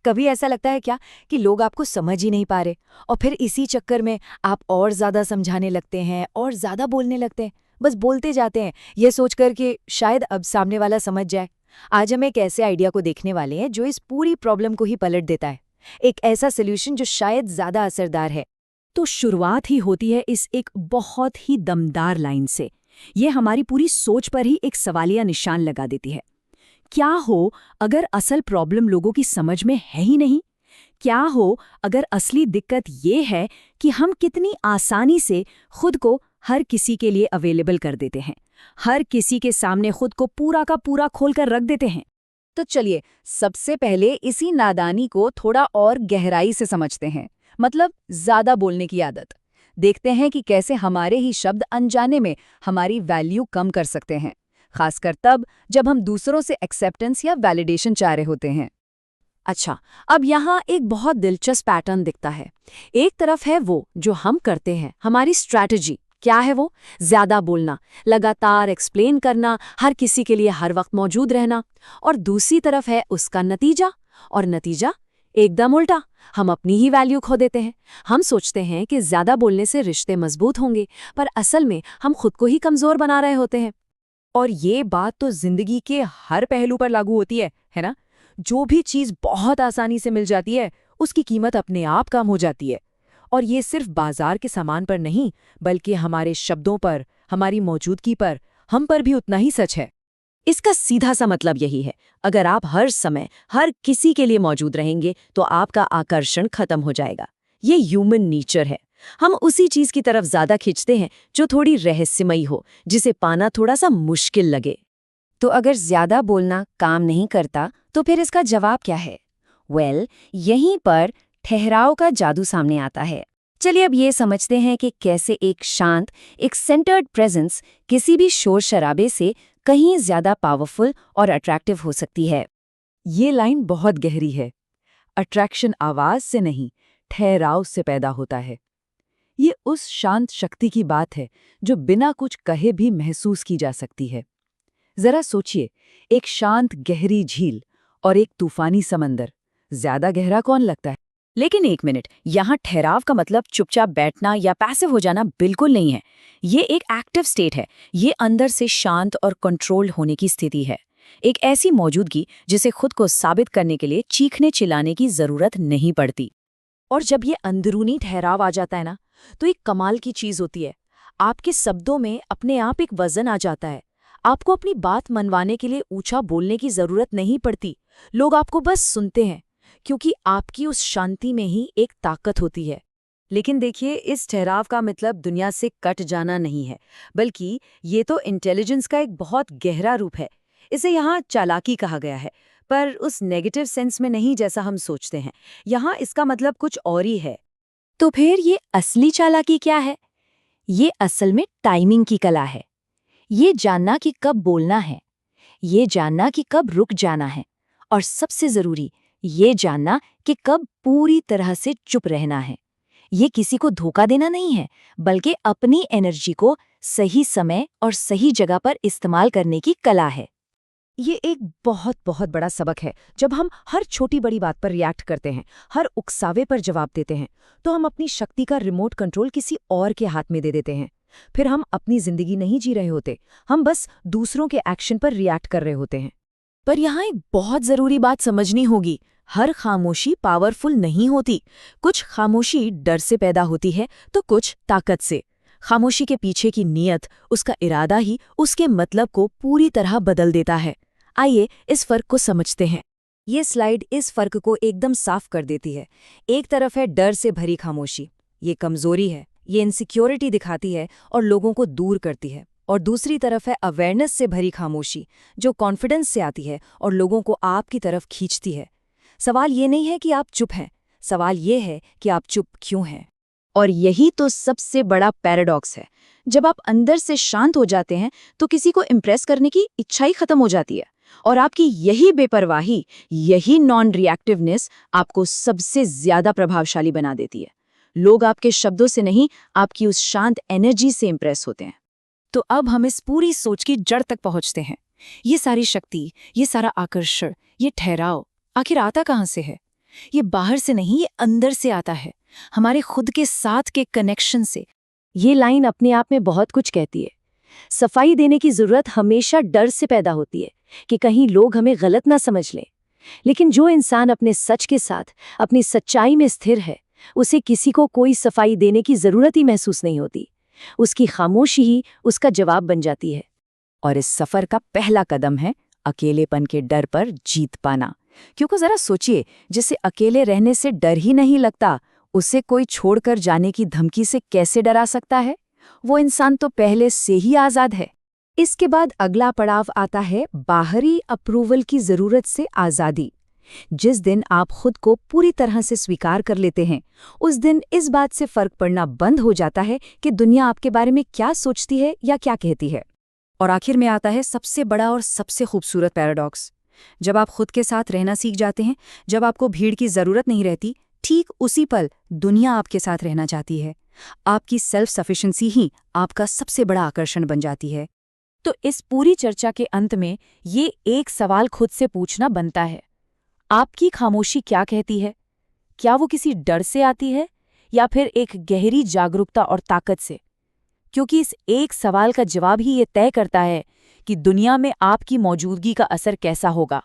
कभी ऐसा लगता है क्या कि लोग आपको समझ ही नहीं पा रहे, और फिर इसी चक्कर में आप और ज़्यादा समझाने लगते हैं और ज़्यादा बोलने लगते हैं, बस बोलते जाते हैं ये सोचकर कि शायद अब सामने वाला समझ जाए। आज हम एक ऐसे आइडिया को देखने वाले हैं जो इस पूरी प्रॉब्लम को ही पलट देता है, एक ऐसा सोल्यूशन जो शायद ज़्यादा असरदार है। तो शुरुआत ही होती है इस एक बहुत ही दमदार लाइन से। ये हमारी पूरी सोच पर ही एक सवालिया निशान लगा देती है। क्या हो अगर असल प्रॉब्लम लोगों की समझ में है ही नहीं? क्या हो अगर असली दिक्कत ये है कि हम कितनी आसानी से खुद को हर किसी के लिए अवेलेबल कर देते हैं, हर किसी के सामने खुद को पूरा का पूरा खोलकर रख देते हैं? तो चलिए सबसे पहले इसी नादानी को थोड़ा और गहराई से समझते हैं, मतलब ज़्यादा बोलने की आदत। देखते हैं कि कैसे हमारे ही शब्द अनजाने में हमारी वैल्यू कम कर सकते हैं, खासकर तब जब हम दूसरों से एक्सेप्टेंस या वैलिडेशन चाह रहे होते हैं। अच्छा, अब यहाँ एक बहुत दिलचस्प पैटर्न दिखता है। एक तरफ है वो जो हम करते हैं, हमारी स्ट्रैटेजी क्या है वो, ज्यादा बोलना, लगातार एक्सप्लेन करना, हर किसी के लिए हर वक्त मौजूद रहना। और दूसरी तरफ है उसका नतीजा, और नतीजा एकदम उल्टा, हम अपनी ही वैल्यू खो देते हैं। हम सोचते हैं कि ज्यादा बोलने से रिश्ते मजबूत होंगे, पर असल में हम खुद को ही कमजोर बना रहे होते हैं। और ये बात तो जिंदगी के हर पहलू पर लागू होती है ना? जो भी चीज बहुत आसानी से मिल जाती है, उसकी कीमत अपने आप कम हो जाती है। और ये सिर्फ बाजार के सामान पर नहीं, बल्कि हमारे शब्दों पर, हमारी मौजूदगी पर, हम पर भी उतना ही सच है। इसका सीधा सा मतलब यही है, अगर आप हर समय हर किसी के लिए मौजूद रहेंगे तो आपका आकर्षण खत्म हो जाएगा। ये ह्यूमन नेचर है। हम उसी चीज की तरफ ज्यादा खींचते हैं जो थोड़ी रहस्यमयी हो, जिसे पाना थोड़ा सा मुश्किल लगे। तो अगर ज्यादा बोलना काम नहीं करता, तो फिर इसका जवाब क्या है? यहीं पर ठहराव का जादू सामने आता है। चलिए अब ये समझते हैं कि कैसे एक शांत, एक सेंटर्ड प्रेजेंस किसी भी शोर शराबे से कहीं ज्यादा पावरफुल और अट्रैक्टिव हो सकती है। ये लाइन बहुत गहरी है। अट्रैक्शन आवाज से नहीं, ठहराव से पैदा होता है। ये उस शांत शक्ति की बात है जो बिना कुछ कहे भी महसूस की जा सकती है। जरा सोचिए, एक शांत गहरी झील और एक तूफानी समंदर, ज्यादा गहरा कौन लगता है? लेकिन एक मिनट, यहाँ ठहराव का मतलब चुपचाप बैठना या पैसिव हो जाना बिल्कुल नहीं है। ये एक एक्टिव स्टेट है। ये अंदर से शांत और कंट्रोल्ड होने की स्थिति है। एक ऐसी मौजूदगी जिसे खुद को साबित करने के लिए चीखने चिल्लाने की जरूरत नहीं पड़ती। और जब ये अंदरूनी ठहराव आ जाता है ना, तो एक कमाल की चीज होती है। आपके शब्दों में अपने आप एक वजन आ जाता है। आपको अपनी बात मनवाने के लिए ऊंचा बोलने की जरूरत नहीं पड़ती। लोग आपको बस सुनते हैं, क्योंकि आपकी उस शांति में ही एक ताकत होती है। लेकिन देखिए, इस ठहराव का मतलब दुनिया से कट जाना नहीं है, बल्कि ये तो इंटेलिजेंस का एक बहुत गहरा रूप है। इसे यहाँ चालाकी कहा गया है, पर उस नेगेटिव सेंस में नहीं जैसा हम सोचते हैं। यहाँ इसका मतलब कुछ और ही है। तो फिर ये असली चालाकी क्या है? ये असल में टाइमिंग की कला है। ये जानना कि कब बोलना है, ये जानना कि कब रुक जाना है, और सबसे जरूरी ये जानना कि कब पूरी तरह से चुप रहना है। ये किसी को धोखा देना नहीं है, बल्कि अपनी एनर्जी को सही समय और सही जगह पर इस्तेमाल करने की कला है। ये एक बहुत बहुत बड़ा सबक है। जब हम हर छोटी बड़ी बात पर रिएक्ट करते हैं, हर उकसावे पर जवाब देते हैं, तो हम अपनी शक्ति का रिमोट कंट्रोल किसी और के हाथ में दे देते हैं। फिर हम अपनी जिंदगी नहीं जी रहे होते, हम बस दूसरों के एक्शन पर रिएक्ट कर रहे होते हैं। पर यहाँ एक बहुत जरूरी बात समझनी होगी, हर खामोशी पावरफुल नहीं होती। कुछ खामोशी डर से पैदा होती है, तो कुछ ताकत से। खामोशी के पीछे की नीयत, उसका इरादा ही उसके मतलब को पूरी तरह बदल देता है। आइए इस फर्क को समझते हैं। ये स्लाइड इस फर्क को एकदम साफ कर देती है। एक तरफ है डर से भरी खामोशी, ये कमजोरी है, ये इनसिक्योरिटी दिखाती है और लोगों को दूर करती है। और दूसरी तरफ है अवेयरनेस से भरी खामोशी, जो कॉन्फिडेंस से आती है और लोगों को आपकी तरफ खींचती है। सवाल ये नहीं है कि आप चुप हैं, सवाल ये है कि आप चुप क्यों हैं। और यही तो सबसे बड़ा पैराडॉक्स है। जब आप अंदर से शांत हो जाते हैं, तो किसी को इम्प्रेस करने की इच्छा ही खत्म हो जाती है। और आपकी यही बेपरवाही, यही नॉन रिएक्टिवनेस आपको सबसे ज्यादा प्रभावशाली बना देती है। लोग आपके शब्दों से नहीं, आपकी उस शांत एनर्जी से इम्प्रेस होते हैं। तो अब हम इस पूरी सोच की जड़ तक पहुंचते हैं। ये सारी शक्ति, ये सारा आकर्षण, ये ठहराव आखिर आता कहाँ से है? ये बाहर से नहीं, ये अंदर से आता है, हमारे खुद के साथ के कनेक्शन से। ये लाइन अपने आप में बहुत कुछ कहती है। सफाई देने की जरूरत हमेशा डर से पैदा होती है कि कहीं लोग हमें गलत ना समझ लें। लेकिन जो इंसान अपने सच के साथ, अपनी सच्चाई में स्थिर है, उसे किसी को कोई सफाई देने की जरूरत ही महसूस नहीं होती। उसकी खामोशी ही उसका जवाब बन जाती है। और इस सफर का पहला कदम है अकेलेपन के डर पर जीत पाना। क्योंकि जरा सोचिए, जिसे अकेले रहने से डर ही नहीं लगता, उसे कोई छोड़कर जाने की धमकी से कैसे डरा सकता है? वो इंसान तो पहले से ही आजाद है। इसके बाद अगला पड़ाव आता है बाहरी अप्रूवल की जरूरत से आज़ादी। जिस दिन आप खुद को पूरी तरह से स्वीकार कर लेते हैं, उस दिन इस बात से फर्क पड़ना बंद हो जाता है कि दुनिया आपके बारे में क्या सोचती है या क्या कहती है। और आखिर में आता है सबसे बड़ा और सबसे खूबसूरत पैराडॉक्स। जब आप खुद के साथ रहना सीख जाते हैं, जब आपको भीड़ की जरूरत नहीं रहती, ठीक उसी पल दुनिया आपके साथ रहना चाहती है। आपकी सेल्फ सफिशिएंसी ही आपका सबसे बड़ा आकर्षण बन जाती है। तो इस पूरी चर्चा के अंत में ये एक सवाल खुद से पूछना बनता है, आपकी खामोशी क्या कहती है? क्या वो किसी डर से आती है या फिर एक गहरी जागरूकता और ताकत से? क्योंकि इस एक सवाल का जवाब ही ये तय करता है कि दुनिया में आपकी मौजूदगी का असर कैसा होगा।